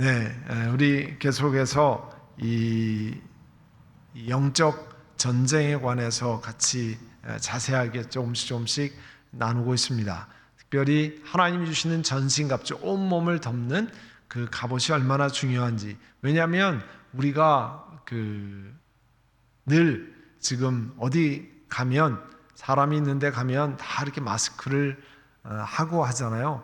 네, 우리 계속해서 이 영적 전쟁에 관해서 같이 자세하게 조금씩 나누고 있습니다. 특별히 하나님이 주시는 전신갑주, 온몸을 덮는 그 갑옷이 얼마나 중요한지. 왜냐하면 우리가 늘 지금 어디 가면, 사람이 있는데 가면 다 이렇게 마스크를 하고 하잖아요.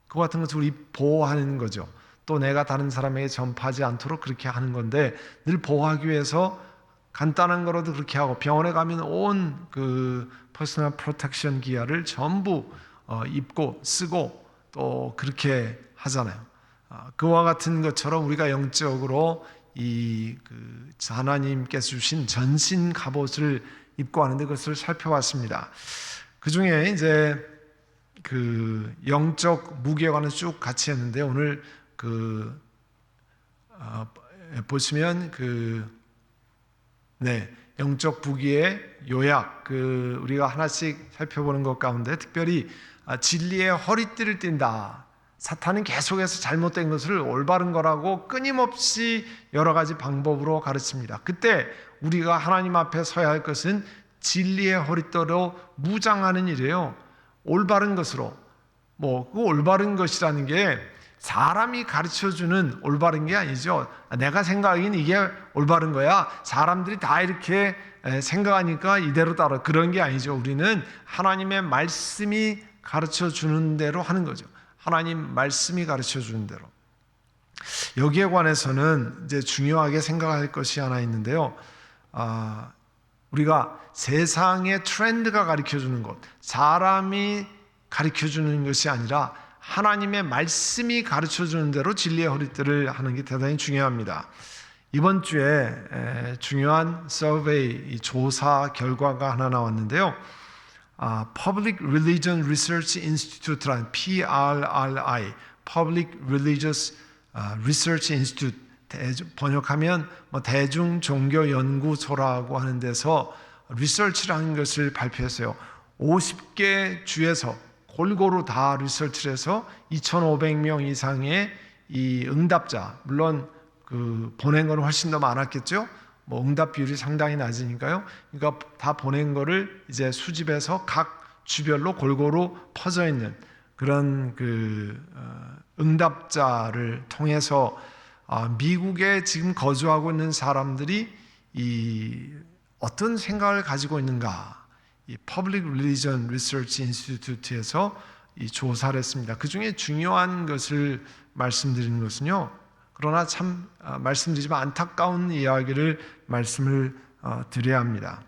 그거 같은 것을 우리 보호하는 거죠. 또 내가 다른 사람에게 전파하지 않도록 그렇게 하는 건데, 늘 보호하기 위해서 간단한 거라도 그렇게 하고, 병원에 가면 온 그 퍼스널 프로텍션 기어를 전부 입고 쓰고 또 그렇게 하잖아요. 그와 같은 것처럼 우리가 영적으로 하나님께서 주신 전신 갑옷을 입고 하는데, 그것을 살펴봤습니다. 그 중에 이제 영적 무기에 관해서 쭉 같이 했는데, 오늘 보시면 영적 무기의 요약, 우리가 하나씩 살펴보는 것 가운데 특별히 진리의 허리띠를 띈다. 사탄은 계속해서 잘못된 것을 올바른 거라고 끊임없이 여러 가지 방법으로 가르칩니다. 그때 우리가 하나님 앞에 서야 할 것은 진리의 허리띠로 무장하는 일이에요. 올바른 것으로. 그 올바른 것이라는 게 사람이 가르쳐주는 올바른 게 아니죠. 내가 생각하기엔 이게 올바른 거야, 사람들이 다 이렇게 생각하니까 이대로 따라, 그런 게 아니죠. 우리는 하나님의 말씀이 가르쳐주는 대로 하는 거죠. 하나님 말씀이 가르쳐주는 대로. 여기에 관해서는 이제 중요하게 생각할 것이 하나 있는데요. 우리가 세상의 트렌드가 가르쳐주는 것, 사람이 가르쳐주는 것이 아니라 하나님의 말씀이 가르쳐주는 대로 진리의 허리띠를 하는 게 대단히 중요합니다. 이번 주에 중요한 서베이, 조사 결과가 하나 나왔는데요. Public Religion Research Institute라는 PRRI, Public Religious Research Institute, 번역하면 대중종교연구소라고 하는 데서 리서치라는 것을 발표했어요. 50개 주에서 골고루 다 리서치를 해서 2,500명 이상의 이 응답자, 물론 보낸 거는 훨씬 더 많았겠죠. 응답 비율이 상당히 낮으니까요. 그러니까 다 보낸 거를 이제 수집해서 각 주별로 골고루 퍼져 있는 그런 응답자를 통해서 미국에 지금 거주하고 있는 사람들이 어떤 생각을 가지고 있는가, 이 Public Religion Research Institute에서 조사를 했습니다. 그 중에 중요한 것을 말씀드리는 것은요, 그러나 참 말씀드리지만 안타까운 이야기를 말씀을 드려야 합니다.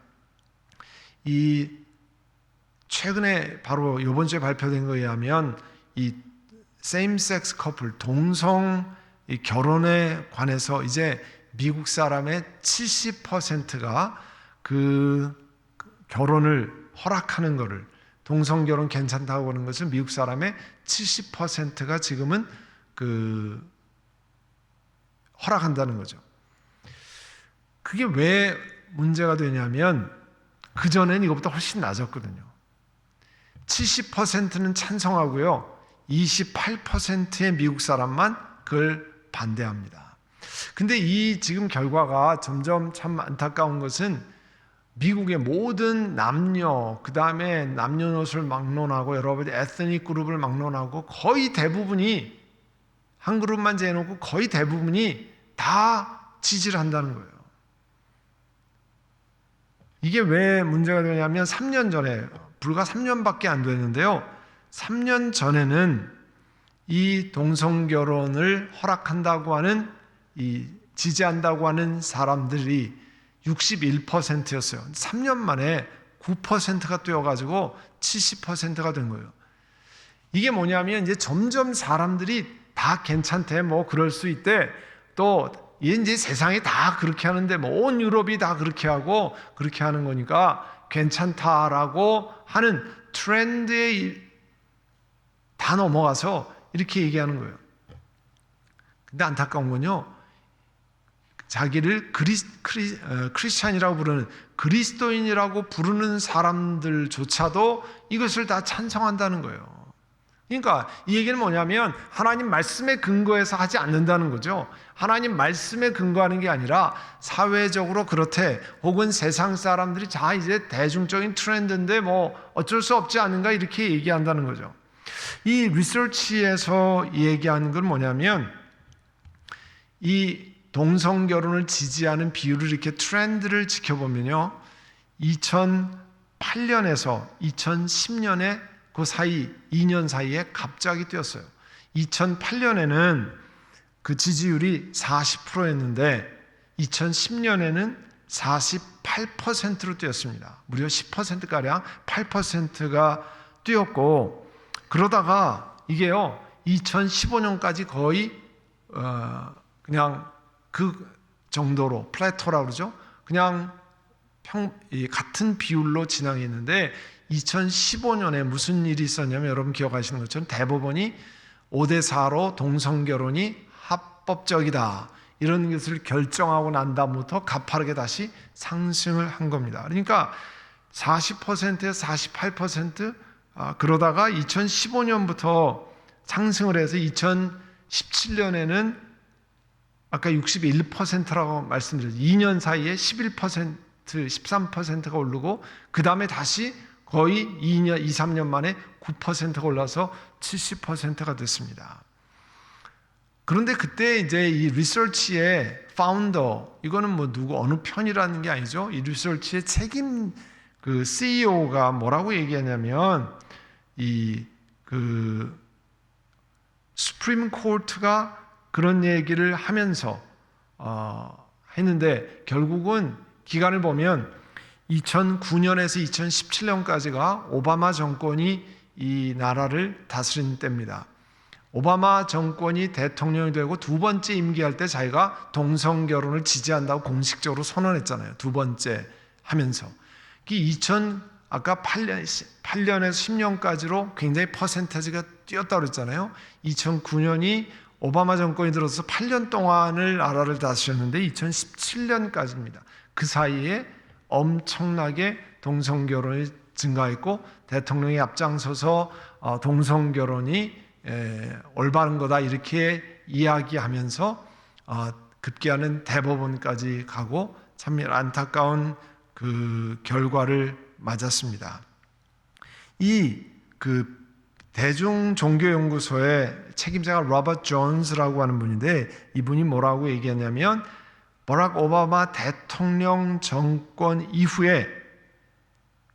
최근에 바로 이번 주에 발표된 것에 의하면 이 same-sex 커플, 동성 결혼에 관해서 이제 미국 사람의 70%가 결혼을 허락하는 것을, 동성 결혼 괜찮다고 하는 것을 미국 사람의 70%가 지금은 허락한다는 거죠. 그게 왜 문제가 되냐면, 그전엔 이것보다 훨씬 낮았거든요. 70%는 찬성하고요, 28%의 미국 사람만 그걸 반대합니다. 근데 이 지금 결과가 점점 참 안타까운 것은, 미국의 모든 남녀, 그 다음에 남녀노소를 막론하고 여러 가지 에스닉 그룹을 막론하고 거의 대부분이, 한 그룹만 제해놓고 거의 대부분이 다 지지를 한다는 거예요. 이게 왜 문제가 되냐면, 3년 전에, 불과 3년밖에 안 됐는데요, 3년 전에는 이 동성결혼을 허락한다고 하는, 지지한다고 하는 사람들이 61%였어요. 3년 만에 9%가 뛰어가지고 70%가 된 거예요. 이게 뭐냐면, 이제 점점 사람들이 다 괜찮대, 그럴 수 있대, 또 이제 세상이 다 그렇게 하는데, 온 유럽이 다 그렇게 하고 그렇게 하는 거니까 괜찮다라고 하는 트렌드에 다 넘어가서 이렇게 얘기하는 거예요. 근데 안타까운 건요, 자기를 크리스찬이라고 부르는, 그리스도인이라고 부르는 사람들조차도 이것을 다 찬성한다는 거예요. 그러니까 이 얘기는 뭐냐면 하나님 말씀에 근거해서 하지 않는다는 거죠. 하나님 말씀에 근거하는 게 아니라 사회적으로 그렇대, 혹은 세상 사람들이 자 이제 대중적인 트렌드인데 뭐 어쩔 수 없지 않은가 이렇게 얘기한다는 거죠. 이 리서치에서 얘기하는 건 뭐냐면 이 동성 결혼을 지지하는 비율을 이렇게 트렌드를 지켜보면요, 2008년에서 2010년에 그 사이 2년 사이에 갑자기 뛰었어요. 2008년에는 그 지지율이 40%였는데 2010년에는 48%로 뛰었습니다. 무려 10%가량 8%가 뛰었고, 그러다가 이게요 2015년까지 거의 그냥 그 정도로 플래토라고 그러죠. 그냥 같은 비율로 진행했는데 2015년에 무슨 일이 있었냐면, 여러분 기억하시는 것처럼 대법원이 5대4로 동성결혼이 합법적이다 이런 것을 결정하고 난 다음부터 가파르게 다시 상승을 한 겁니다. 그러니까 40%에서 48%, 그러다가 2015년부터 상승을 해서 2017년에는 아까 61%라고 말씀드렸죠. 2년 사이에 11%, 13%가 오르고, 그 다음에 다시 거의 2, 3년 만에 9%가 올라서 70%가 됐습니다. 그런데 그때 이제 이 리서치의 파운더, 이거는 뭐 누구 어느 편이라는 게 아니죠. 이 리서치의 책임 그 CEO가 뭐라고 얘기하냐면, 수프림 코트가 그런 얘기를 하면서 했는데, 결국은 기간을 보면 2009년에서 2017년까지가 오바마 정권이 이 나라를 다스린 때입니다. 오바마 정권이 대통령이 되고 두 번째 임기할 때 자기가 동성결혼을 지지한다고 공식적으로 선언했잖아요. 두 번째 하면서. 아까 8년에서 10년까지로 굉장히 퍼센테이지가 뛰었다고 그랬잖아요. 2009년이 오바마 정권이 들어서 8년 동안을 나라를 다스렸는데 2017년까지입니다. 그 사이에 엄청나게 동성결혼이 증가했고, 대통령이 앞장서서 동성결혼이 올바른 거다 이렇게 이야기하면서 급기야는 대법원까지 가고 참 안타까운 그 결과를 맞았습니다. 그 대중종교연구소의 책임자가 로버트 존스라고 하는 분인데, 이분이 뭐라고 얘기했냐면, 버락 오바마 대통령 정권 이후에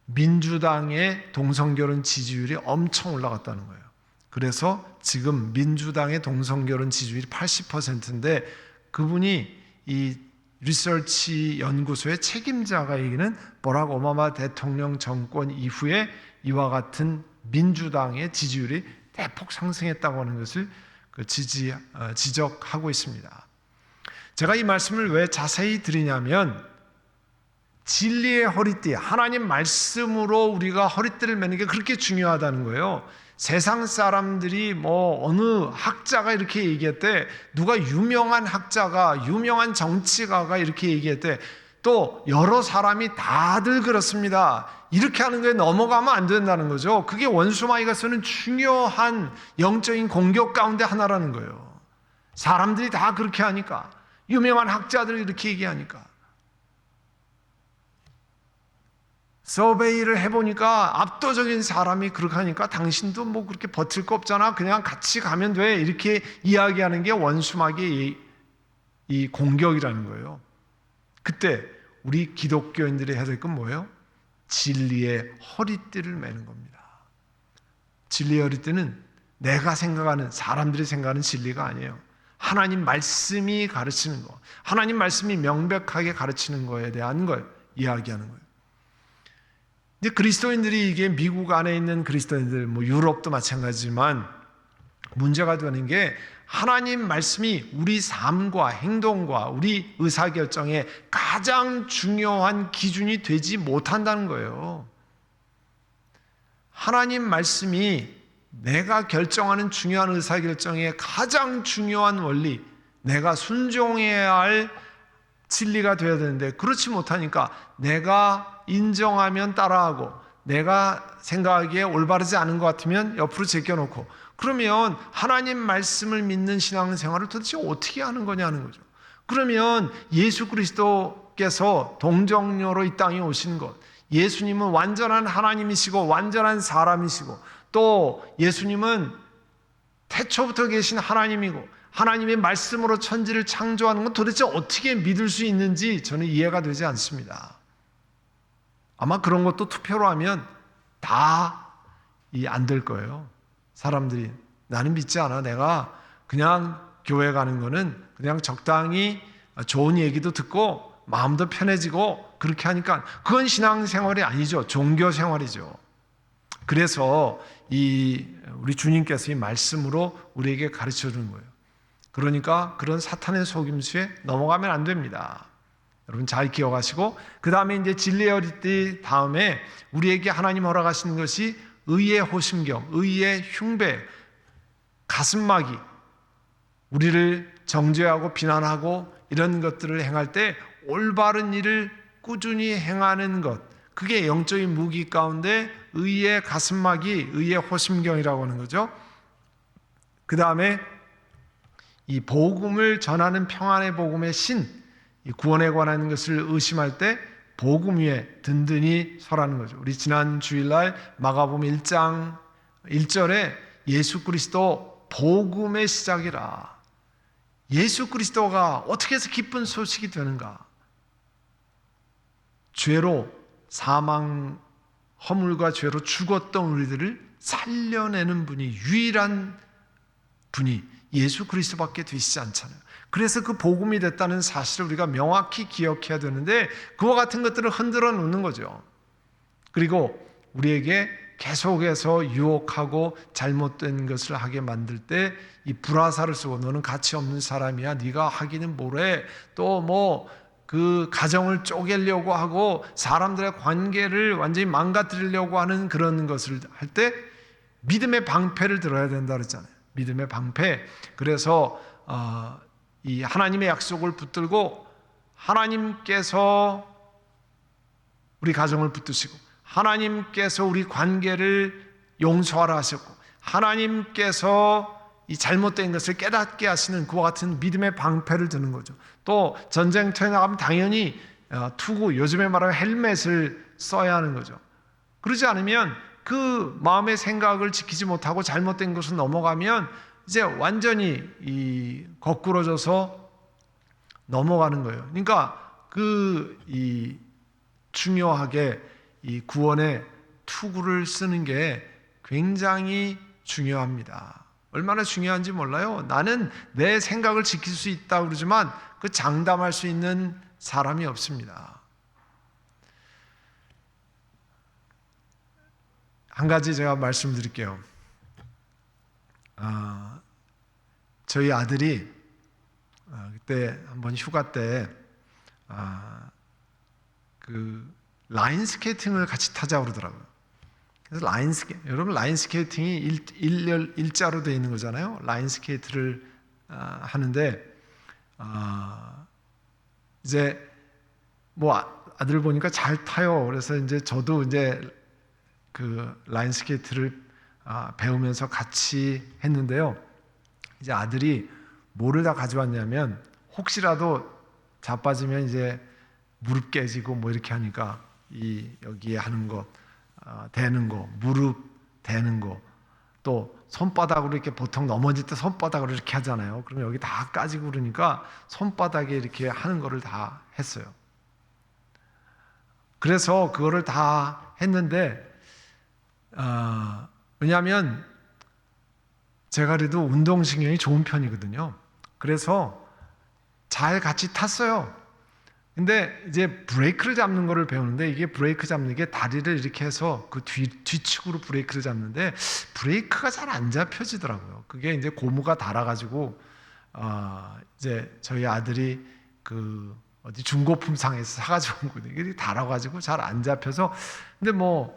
민주당의 동성결혼 지지율이 엄청 올라갔다는 거예요. 그래서 지금 민주당의 동성결혼 지지율이 80%인데, 그분이 이 리서치 연구소의 책임자가 얘기는 버락 오바마 대통령 정권 이후에 이와 같은 민주당의 지지율이 대폭 상승했다고 하는 것을 지적하고 있습니다. 제가 이 말씀을 왜 자세히 드리냐면, 진리의 허리띠, 하나님 말씀으로 우리가 허리띠를 매는 게 그렇게 중요하다는 거예요. 세상 사람들이 뭐 어느 학자가 이렇게 얘기했대, 누가 유명한 학자가, 유명한 정치가가 이렇게 얘기했대, 또 여러 사람이 다들 그렇습니다, 이렇게 하는 거에 넘어가면 안 된다는 거죠. 그게 원수마귀가 쓰는 중요한 영적인 공격 가운데 하나라는 거예요. 사람들이 다 그렇게 하니까, 유명한 학자들이 이렇게 얘기하니까. 서베이를 해보니까 압도적인 사람이 그렇게 하니까 당신도 뭐 그렇게 버틸 거 없잖아, 그냥 같이 가면 돼, 이렇게 이야기하는 게 원수마귀의 이 공격이라는 거예요. 그때 우리 기독교인들이 해야 될 건 뭐예요? 진리의 허리띠를 매는 겁니다. 진리의 허리띠는 내가 생각하는, 사람들이 생각하는 진리가 아니에요. 하나님 말씀이 가르치는 거, 하나님 말씀이 명백하게 가르치는 거에 대한 걸 이야기하는 거예요. 근데 그리스도인들이, 이게 미국 안에 있는 그리스도인들, 뭐 유럽도 마찬가지지만 문제가 되는 게, 하나님 말씀이 우리 삶과 행동과 우리 의사결정에 가장 중요한 기준이 되지 못한다는 거예요. 하나님 말씀이 내가 결정하는 중요한 의사결정의 가장 중요한 원리, 내가 순종해야 할 진리가 되어야 되는데, 그렇지 못하니까 내가 인정하면 따라하고, 내가 생각하기에 올바르지 않은 것 같으면 옆으로 제껴놓고, 그러면 하나님 말씀을 믿는 신앙생활을 도대체 어떻게 하는 거냐는 거죠. 그러면 예수 그리스도께서 동정녀로 이 땅에 오신 것, 예수님은 완전한 하나님이시고 완전한 사람이시고, 또 예수님은 태초부터 계신 하나님이고 하나님의 말씀으로 천지를 창조하는 건 도대체 어떻게 믿을 수 있는지 저는 이해가 되지 않습니다. 아마 그런 것도 투표로 하면 다 안 될 거예요. 사람들이 나는 믿지 않아. 내가 그냥 교회 가는 거는 그냥 적당히 좋은 얘기도 듣고 마음도 편해지고 그렇게 하니까 그건 신앙생활이 아니죠. 종교생활이죠. 그래서 우리 주님께서 이 말씀으로 우리에게 가르쳐 주는 거예요. 그러니까 그런 사탄의 속임수에 넘어가면 안 됩니다. 여러분 잘 기억하시고, 그 다음에 이제 진리의 허리띠 다음에 우리에게 하나님 허락하시는 것이 의의 호심경, 의의 흉배, 가슴막이, 우리를 정죄하고 비난하고 이런 것들을 행할 때 올바른 일을 꾸준히 행하는 것, 그게 영적인 무기 가운데 의의 가슴막이 의의 호심경이라고 하는 거죠. 그 다음에 이 복음을 전하는 평안의 복음의 신, 이 구원에 관한 것을 의심할 때 복음 위에 든든히 서라는 거죠. 우리 지난 주일날 마가복음 1장 1절에 예수 그리스도 복음의 시작이라. 예수 그리스도가 어떻게 해서 기쁜 소식이 되는가? 죄로, 사망, 허물과 죄로 죽었던 우리들을 살려내는 분이, 유일한 분이 예수 그리스도밖에 되시지 않잖아요. 그래서 그 복음이 됐다는 사실을 우리가 명확히 기억해야 되는데, 그와 같은 것들을 흔들어 놓는 거죠. 그리고 우리에게 계속해서 유혹하고 잘못된 것을 하게 만들 때 이 불화살을 쓰고, 너는 가치 없는 사람이야, 네가 하기는 뭐래, 또 뭐 그 가정을 쪼개려고 하고 사람들의 관계를 완전히 망가뜨리려고 하는 그런 것을 할 때 믿음의 방패를 들어야 된다 그랬잖아요. 믿음의 방패. 그래서 이 하나님의 약속을 붙들고, 하나님께서 우리 가정을 붙드시고, 하나님께서 우리 관계를 용서하라 하셨고, 하나님께서 이 잘못된 것을 깨닫게 하시는 그와 같은 믿음의 방패를 드는 거죠. 또 전쟁터에 나가면 당연히 투구, 요즘에 말하면 헬멧을 써야 하는 거죠. 그러지 않으면 그 마음의 생각을 지키지 못하고 잘못된 것을 넘어가면 이제 완전히 거꾸러져서 넘어가는 거예요. 그러니까 중요하게 이 구원의 투구를 쓰는 게 굉장히 중요합니다. 얼마나 중요한지 몰라요. 나는 내 생각을 지킬 수 있다고 그러지만 그 장담할 수 있는 사람이 없습니다. 한 가지 제가 말씀드릴게요. 저희 아들이 그때 한번 휴가 때 그 라인 스케이팅을 같이 타자고 그러더라고요. 그래서 여러분 라인 스케이팅이 일자로 되어 있는 거잖아요. 라인 스케이트를 하는데 이제 뭐 아들 보니까 잘 타요. 그래서 이제 저도 이제 그 라인 스케이트를 배우면서 같이 했는데요. 이제 아들이 뭐를 다 가져왔냐면, 혹시라도 자빠지면 이제 무릎 깨지고 뭐 이렇게 하니까 여기에 하는 거, 대는 거, 무릎 대는 거, 또 손바닥으로 이렇게 보통 넘어질 때 손바닥으로 이렇게 하잖아요. 그러면 여기 다 까지고 그러니까 손바닥에 이렇게 하는 거를 다 했어요. 그래서 그거를 다 했는데 왜냐하면 제가 그래도 운동신경이 좋은 편이거든요. 그래서 잘 같이 탔어요. 근데 이제 브레이크를 잡는 거를 배우는데, 이게 브레이크 잡는 게 다리를 이렇게 해서 그 뒤측으로 브레이크를 잡는데 브레이크가 잘 안 잡혀지더라고요. 그게 이제 고무가 달아가지고 이제 저희 아들이 그 어디 중고품상에서 사가지고 온 거예요. 이게 달아가지고 잘 안 잡혀서, 근데 뭐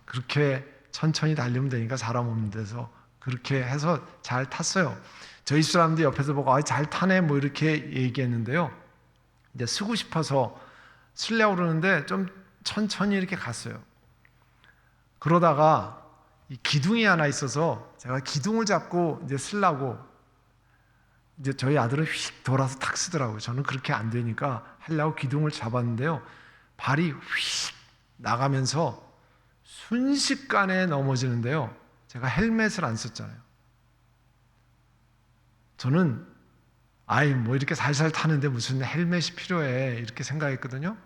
그렇게 천천히 달리면 되니까 사람 없는 데서 그렇게 해서 잘 탔어요. 저희 사람들이 옆에서 보고 잘 타네 뭐 이렇게 얘기했는데요. 이제 쓰고 싶어서 쓰려고 그러는데 좀 천천히 이렇게 갔어요. 그러다가 이 기둥이 하나 있어서 제가 기둥을 잡고 이제 쓰려고 이제 저희 아들은 휙 돌아서 탁 쓰더라고요. 저는 그렇게 안 되니까 하려고 기둥을 잡았는데요. 발이 휙 나가면서 순식간에 넘어지는데요. 제가 헬멧을 안 썼잖아요. 저는 아이 뭐 이렇게 살살 타는데 무슨 헬멧이 필요해 이렇게 생각했거든요.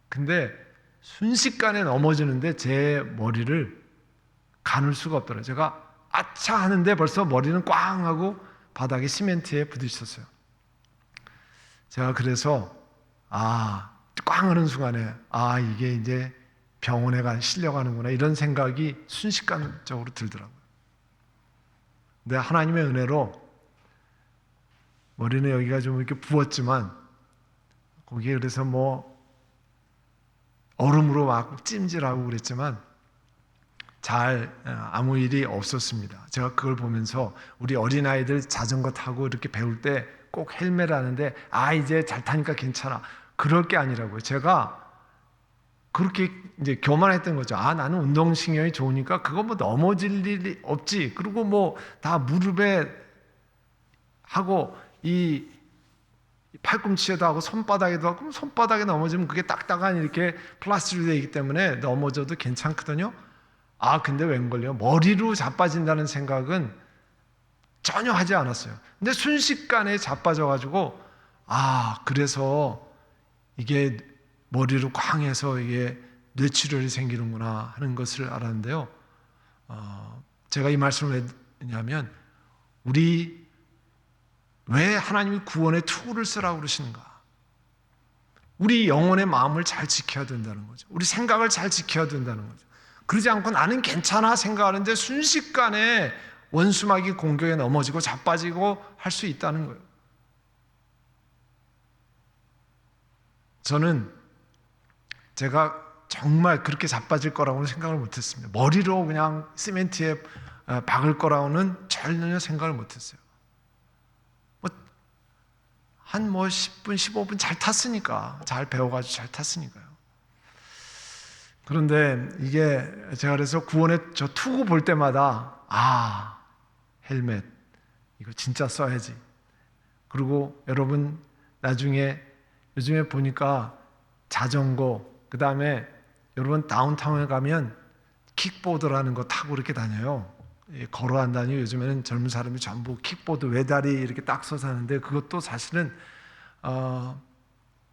근데 순식간에 넘어지는데 제 머리를 가눌 수가 없더라고요. 제가 아차 하는데 벌써 머리는 꽝 하고 바닥에 시멘트에 부딪혔어요. 제가 그래서 꽝 하는 순간에 이게 이제 병원에 실려가는구나 이런 생각이 순식간적으로 들더라고요. 근데 하나님의 은혜로 머리는 여기가 좀 이렇게 부었지만 거기에 그래서 뭐 얼음으로 막 찜질하고 그랬지만 잘 아무 일이 없었습니다. 제가 그걸 보면서 우리 어린아이들 자전거 타고 이렇게 배울 때 꼭 헬멧 하는데 이제 잘 타니까 괜찮아. 그럴 게 아니라고요. 제가 그렇게 이제 교만했던 거죠. 나는 운동신경이 좋으니까 그거 뭐 넘어질 일이 없지. 그리고 뭐 다 무릎에 하고 이 팔꿈치에도 하고 손바닥에도 하고 그럼 손바닥에 넘어지면 그게 딱딱한 이렇게 플라스틱으로 되어 있기 때문에 넘어져도 괜찮거든요. 근데 웬걸요? 머리로 자빠진다는 생각은 전혀 하지 않았어요. 근데 순식간에 자빠져가지고 그래서 이게 머리로 꽝 해서 이게 뇌출혈이 생기는구나 하는 것을 알았는데요. 제가 이 말씀을 했냐면 우리 왜 하나님이 구원의 투구를 쓰라고 그러시는가? 우리 영혼의 마음을 잘 지켜야 된다는 거죠. 우리 생각을 잘 지켜야 된다는 거죠. 그러지 않고 나는 괜찮아 생각하는데 순식간에 원수마귀 공격에 넘어지고 자빠지고 할 수 있다는 거예요. 저는 제가 정말 그렇게 자빠질 거라고는 생각을 못했습니다. 머리로 그냥 시멘트에 박을 거라고는 전혀 생각을 못했어요. 한 10분, 15분 잘 탔으니까, 잘 배워가지고 잘 탔으니까요. 그런데 이게 제가 그래서 구원의 저 투구 볼 때마다 헬멧 이거 진짜 써야지. 그리고 여러분 나중에 요즘에 보니까 자전거 그 다음에 여러분 다운타운에 가면 킥보드라는 거 타고 이렇게 다녀요. 걸어 안 다니고 요즘에는 젊은 사람이 전부 킥보드 외다리 이렇게 딱 서서 하는데 그것도 사실은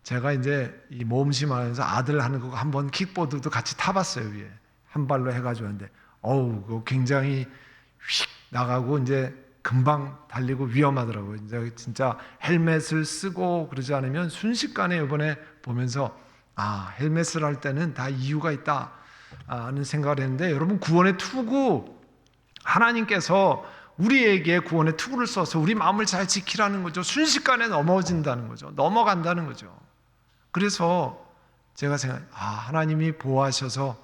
제가 이제 이 모험심 하면서 아들 하는 거 한번 킥보드도 같이 타봤어요. 위에 한 발로 해가지고 하는데 그거 굉장히 휙 나가고 이제 금방 달리고 위험하더라고요. 이제 진짜 헬멧을 쓰고 그러지 않으면 순식간에 이번에 보면서 헬멧을 할 때는 다 이유가 있다 하는 생각을 했는데 여러분 구원의 투구 하나님께서 우리에게 구원의 투구를 써서 우리 마음을 잘 지키라는 거죠. 순식간에 넘어진다는 거죠. 넘어간다는 거죠. 그래서 제가 하나님이 보호하셔서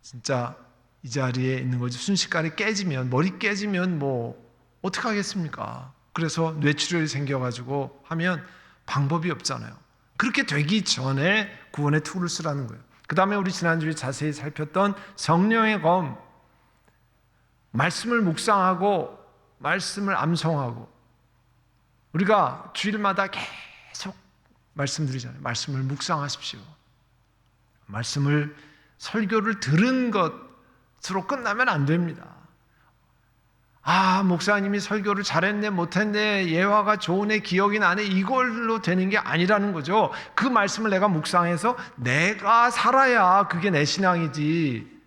진짜 이 자리에 있는 거지. 순식간에 깨지면 머리 깨지면 뭐 어떻게 하겠습니까? 그래서 뇌출혈이 생겨가지고 하면 방법이 없잖아요. 그렇게 되기 전에 구원의 투구를 쓰라는 거예요. 그 다음에 우리 지난주에 자세히 살폈던 성령의 검, 말씀을 묵상하고 말씀을 암송하고 우리가 주일마다 계속 말씀드리잖아요. 말씀을 묵상하십시오. 말씀을 설교를 들은 것으로 끝나면 안 됩니다. 목사님이 설교를 잘했네 못했네 예화가 좋으네 기억이 나네 이걸로 되는 게 아니라는 거죠. 그 말씀을 내가 묵상해서 내가 살아야 그게 내 신앙이지,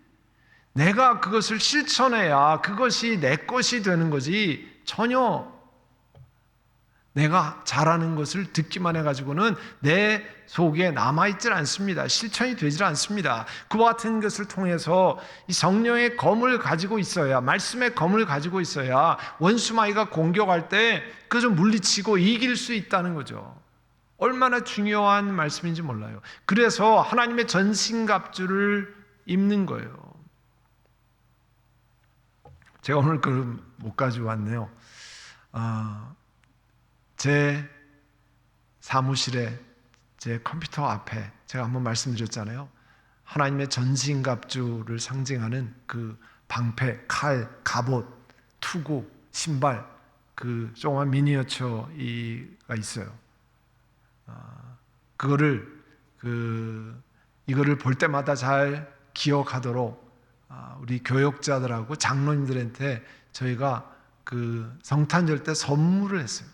내가 그것을 실천해야 그것이 내 것이 되는 거지, 전혀 내가 잘하는 것을 듣기만 해가지고는 내 속에 남아있질 않습니다. 실천이 되질 않습니다. 그와 같은 것을 통해서 이 성령의 검을 가지고 있어야, 말씀의 검을 가지고 있어야 원수마귀가 공격할 때 그걸 좀 물리치고 이길 수 있다는 거죠. 얼마나 중요한 말씀인지 몰라요. 그래서 하나님의 전신갑주를 입는 거예요. 제가 오늘 그걸 못 가지고 왔네요. 제 사무실에 제 컴퓨터 앞에 제가 한번 말씀드렸잖아요. 하나님의 전신갑주를 상징하는 그 방패, 칼, 갑옷, 투구, 신발, 그 조그만 미니어처가 있어요. 이거를 볼 때마다 잘 기억하도록 우리 교역자들하고 장로님들한테 저희가 그 성탄절 때 선물을 했어요.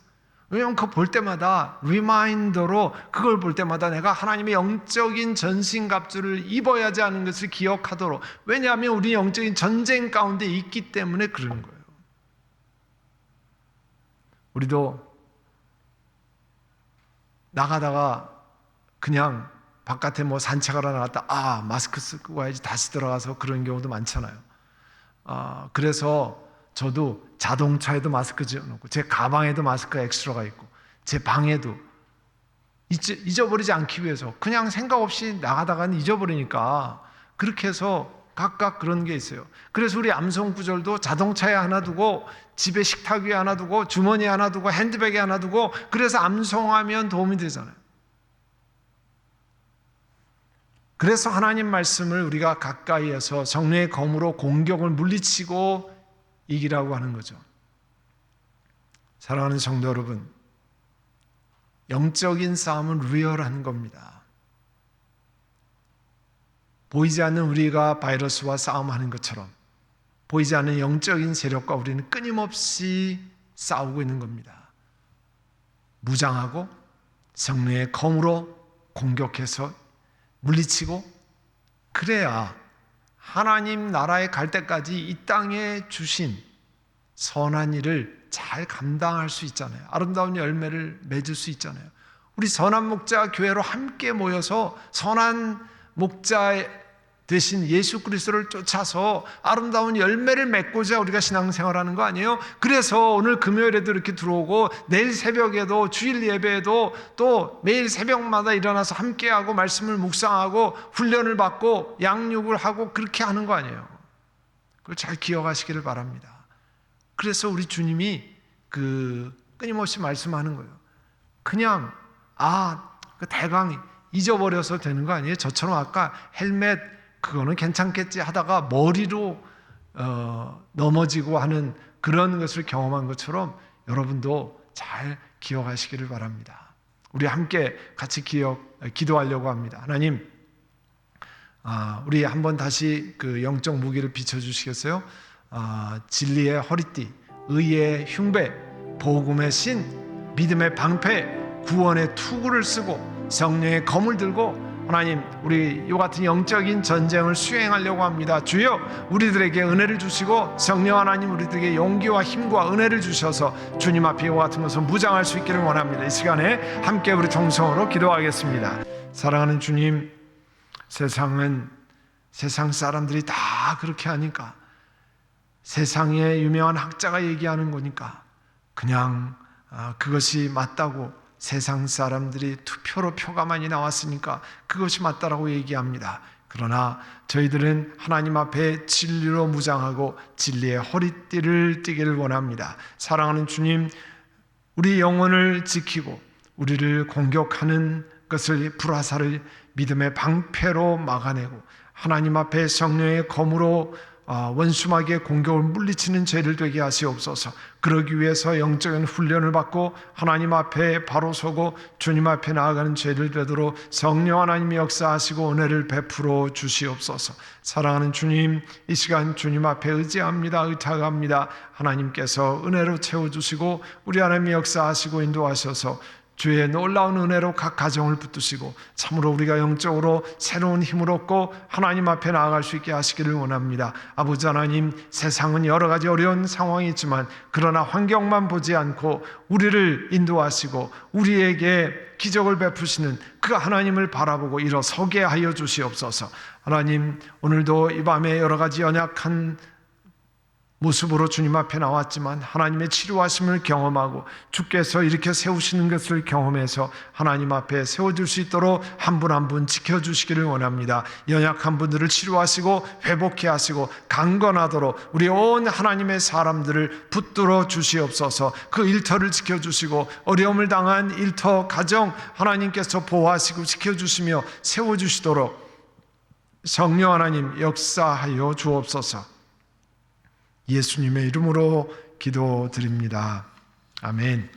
왜냐하면 그거 볼 때마다 리마인더로, 그걸 볼 때마다 내가 하나님의 영적인 전신갑주를 입어야지 하는 것을 기억하도록. 왜냐하면 우리 영적인 전쟁 가운데 있기 때문에 그러는 거예요. 우리도 나가다가 그냥 바깥에 뭐 산책하러 나갔다, 마스크 쓰고 와야지 다시 들어가서 그런 경우도 많잖아요. 그래서 저도 자동차에도 마스크 지어놓고, 제 가방에도 마스크가 엑스트라가 있고, 제 방에도 잊어버리지 않기 위해서 그냥 생각 없이 나가다가는 잊어버리니까 그렇게 해서 각각 그런 게 있어요. 그래서 우리 암송 구절도 자동차에 하나 두고, 집에 식탁 위에 하나 두고, 주머니에 하나 두고, 핸드백에 하나 두고, 그래서 암송하면 도움이 되잖아요. 그래서 하나님 말씀을 우리가 가까이에서 성령의 검으로 공격을 물리치고 이기라고 하는 거죠. 사랑하는 성도 여러분, 영적인 싸움은 리얼한 겁니다. 보이지 않는 우리가 바이러스와 싸움하는 것처럼 보이지 않는 영적인 세력과 우리는 끊임없이 싸우고 있는 겁니다. 무장하고 성령의 검으로 공격해서 물리치고, 그래야 하나님 나라에 갈 때까지 이 땅에 주신 선한 일을 잘 감당할 수 있잖아요. 아름다운 열매를 맺을 수 있잖아요. 우리 선한 목자 교회로 함께 모여서 선한 목자 대신 예수 그리스도를 쫓아서 아름다운 열매를 맺고자 우리가 신앙생활하는 거 아니에요? 그래서 오늘 금요일에도 이렇게 들어오고, 내일 새벽에도, 주일 예배에도 또 매일 새벽마다 일어나서 함께하고 말씀을 묵상하고 훈련을 받고 양육을 하고 그렇게 하는 거 아니에요? 그걸 잘 기억하시기를 바랍니다. 그래서 우리 주님이 끊임없이 말씀하는 거예요. 그냥 그 대강 잊어버려서 되는 거 아니에요? 저처럼 아까 헬멧 그거는 괜찮겠지 하다가 머리로 넘어지고 하는 그런 것을 경험한 것처럼 여러분도 잘 기억하시기를 바랍니다. 우리 함께 같이 기도하려고 합니다. 하나님, 우리 한번 다시 그 영적 무기를 비춰주시겠어요? 진리의 허리띠, 의의 흉배, 복음의 신, 믿음의 방패, 구원의 투구를 쓰고 성령의 검을 들고 하나님, 우리 이 같은 영적인 전쟁을 수행하려고 합니다. 주여, 우리들에게 은혜를 주시고 성령 하나님 우리들에게 용기와 힘과 은혜를 주셔서 주님 앞에 이와 같은 것을 무장할 수 있기를 원합니다. 이 시간에 함께 우리 통성으로 기도하겠습니다. 사랑하는 주님, 세상 사람들이 다 그렇게 하니까, 세상의 유명한 학자가 얘기하는 거니까 그냥 그것이 맞다고, 세상 사람들이 투표로 표가 많이 나왔으니까 그것이 맞다라고 얘기합니다. 그러나 저희들은 하나님 앞에 진리로 무장하고 진리의 허리띠를 띠기를 원합니다. 사랑하는 주님, 우리 영혼을 지키고 우리를 공격하는 것을, 불화살을 믿음의 방패로 막아내고 하나님 앞에 성령의 검으로 원수마귀의 공격을 물리치는 죄를 되게 하시옵소서. 그러기 위해서 영적인 훈련을 받고 하나님 앞에 바로 서고 주님 앞에 나아가는 죄를 되도록 성령 하나님이 역사하시고 은혜를 베풀어 주시옵소서. 사랑하는 주님, 이 시간 주님 앞에 의지합니다. 의탁합니다. 하나님께서 은혜로 채워주시고 우리 하나님이 역사하시고 인도하셔서 주의 놀라운 은혜로 각 가정을 붙드시고 참으로 우리가 영적으로 새로운 힘을 얻고 하나님 앞에 나아갈 수 있게 하시기를 원합니다. 아버지 하나님, 세상은 여러 가지 어려운 상황이 있지만 그러나 환경만 보지 않고 우리를 인도하시고 우리에게 기적을 베푸시는 그 하나님을 바라보고 일어서게 하여 주시옵소서. 하나님, 오늘도 이 밤에 여러 가지 연약한 모습으로 주님 앞에 나왔지만 하나님의 치료하심을 경험하고 주께서 이렇게 세우시는 것을 경험해서 하나님 앞에 세워줄 수 있도록 한 분 한 분 지켜주시기를 원합니다. 연약한 분들을 치료하시고 회복케 하시고 강건하도록 우리 온 하나님의 사람들을 붙들어 주시옵소서. 그 일터를 지켜주시고 어려움을 당한 일터 가정 하나님께서 보호하시고 지켜주시며 세워주시도록 성령 하나님 역사하여 주옵소서. 예수님의 이름으로 기도드립니다. 아멘.